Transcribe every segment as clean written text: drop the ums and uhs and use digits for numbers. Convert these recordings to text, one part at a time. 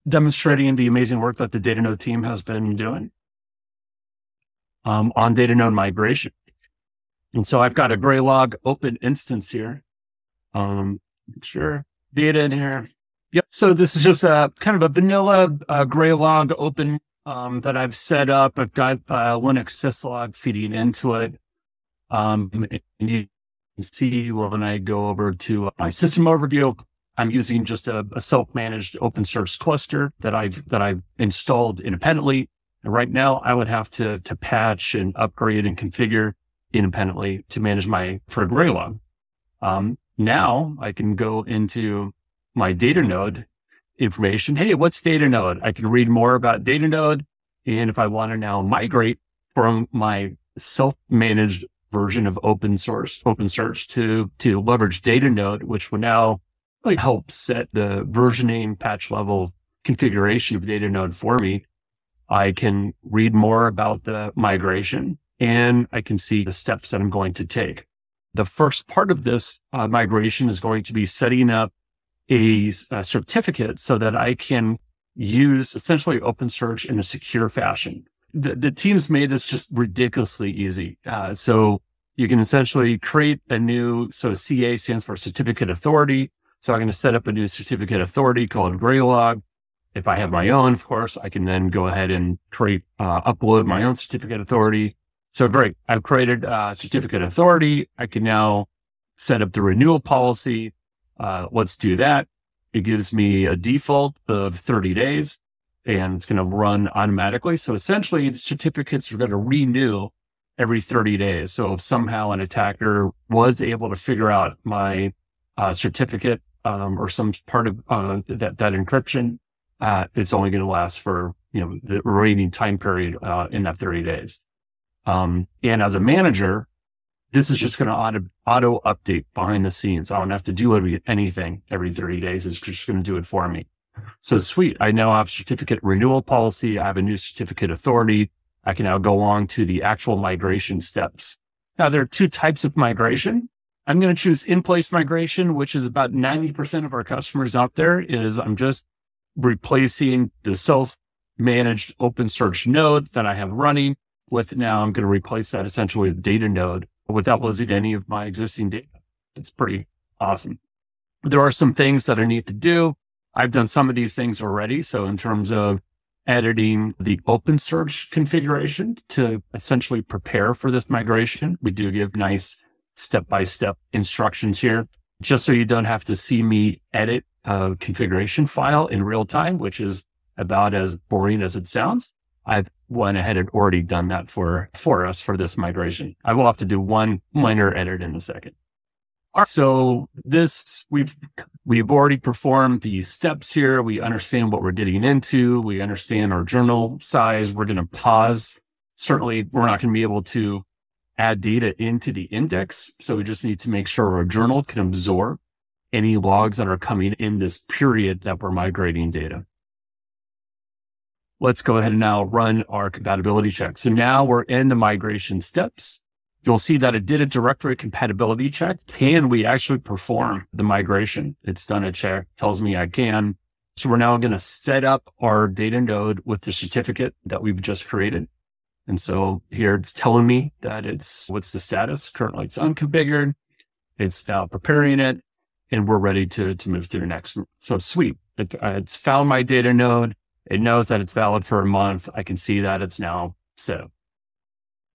demonstrating the amazing work that the Data Node team has been doing on Data Node migration. And so I've got a Graylog open instance here. Sure, data in here. Yep. So this is just a kind of a vanilla Graylog open that I've set up. I've got Linux syslog feeding into it. And you can see when I go over to my system overview, I'm using just a self-managed OpenSearch cluster that I've installed independently. And right now, I would have to patch and upgrade and configure independently to manage for Graylog. Now I can go into my data node information. Hey, what's data node? I can read more about data node. And if I want to now migrate from my self-managed version of OpenSearch to leverage data node, which will now help set the versioning patch level configuration of data node for me, I can read more about the migration and I can see the steps that I'm going to take. The first part of this migration is going to be setting up a certificate so that I can use essentially OpenSearch in a secure fashion. The team's made this just ridiculously easy. So you can essentially create a new, so CA stands for Certificate Authority. So I'm going to set up a new certificate authority called Graylog. If I have my own, of course, I can then go ahead and upload my own certificate authority. So great. I've created a certificate authority. I can now set up the renewal policy. Let's do that. It gives me a default of 30 days and it's going to run automatically. So essentially the certificates are going to renew every 30 days. So if somehow an attacker was able to figure out my certificate or some part of that encryption, it's only going to last for the remaining time period in that 30 days. And as a manager, this is just going to auto update behind the scenes. I don't have to do anything every 30 days. It's just going to do it for me. So sweet. I now have certificate renewal policy. I have a new certificate authority. I can now go on to the actual migration steps. Now there are two types of migration. I'm going to choose in-place migration, which is about 90% of our customers out there. I'm just replacing the self-managed OpenSearch node that I have running with. Now I'm going to replace that essentially with data node without losing any of my existing data. It's pretty awesome. There are some things that I need to do. I've done some of these things already. So in terms of editing the OpenSearch configuration to essentially prepare for this migration, we do give nice step-by-step instructions here, just so you don't have to see me edit a configuration file in real time, which is about as boring as it sounds. I've went ahead and already done that for us for this migration. I will have to do one minor edit in a second. All right, so we've already performed these steps here. We understand what we're getting into. We understand our journal size. We're going to pause. Certainly, we're not going to be able to add data into the index. So we just need to make sure our journal can absorb any logs that are coming in this period that we're migrating data. Let's go ahead and now run our compatibility check. So now we're in the migration steps. You'll see that it did a directory compatibility check. Can we actually perform the migration? It's done a check, tells me I can. So we're now going to set up our data node with the certificate that we've just created. And so here it's telling me that what's the status? Currently it's unconfigured. It's now preparing it and we're ready to move to the next. So sweet. It's found my data node. It knows that it's valid for a month. I can see that it's now set up.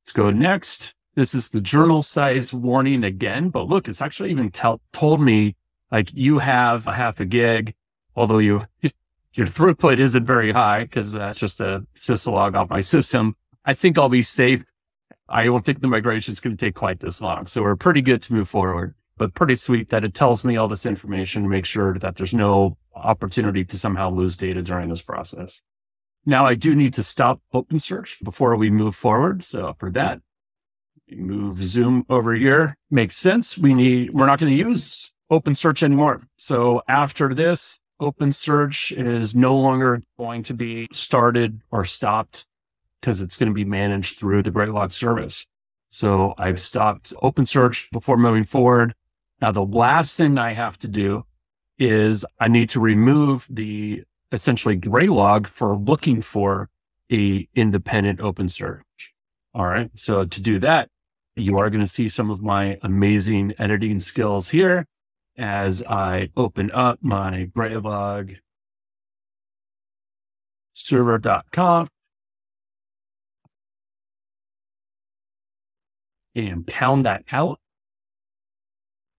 Let's go next. This is the journal size warning again, but look, it's actually even told me like you have a half a gig, although your throughput isn't very high because that's just a syslog off my system. I think I'll be safe. I don't think the migration is going to take quite this long. So we're pretty good to move forward, but pretty sweet that it tells me all this information to make sure that there's no opportunity to somehow lose data during this process. Now I do need to stop OpenSearch before we move forward. So for that, move Zoom over here. Makes sense. We're not going to use OpenSearch anymore. So after this, OpenSearch is no longer going to be started or stopped because it's going to be managed through the Graylog service. So I've stopped OpenSearch before moving forward. Now, the last thing I have to do is I need to remove the essentially Graylog for looking for a independent OpenSearch. All right. So to do that, you are going to see some of my amazing editing skills here as I open up my Graylog server.conf and pound that out.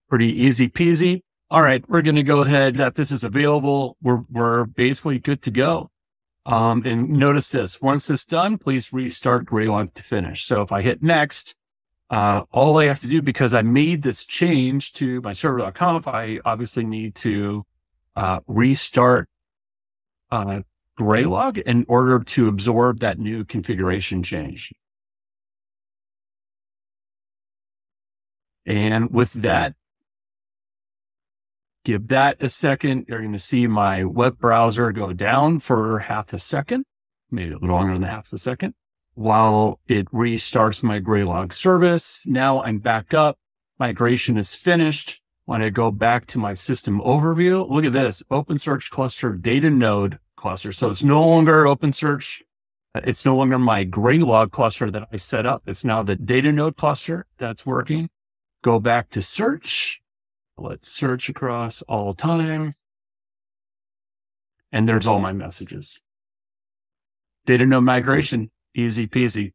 Pretty easy peasy. All right, we're going to go ahead that this is available. We're basically good to go. And notice this, once it's done, please restart Graylog to finish. So if I hit next, all I have to do, because I made this change to my server.conf, I obviously need to restart Graylog in order to absorb that new configuration change. And with that, give that a second. You're going to see my web browser go down for half a second, maybe a little longer than half a second, while it restarts my Graylog service. Now I'm back up. Migration is finished. When I go back to my system overview, look at this, OpenSearch cluster data node cluster. So it's no longer OpenSearch. It's no longer my Graylog cluster that I set up. It's now the data node cluster that's working. Go back to search. Let's search across all time. And there's all my messages. Data node migration, easy peasy.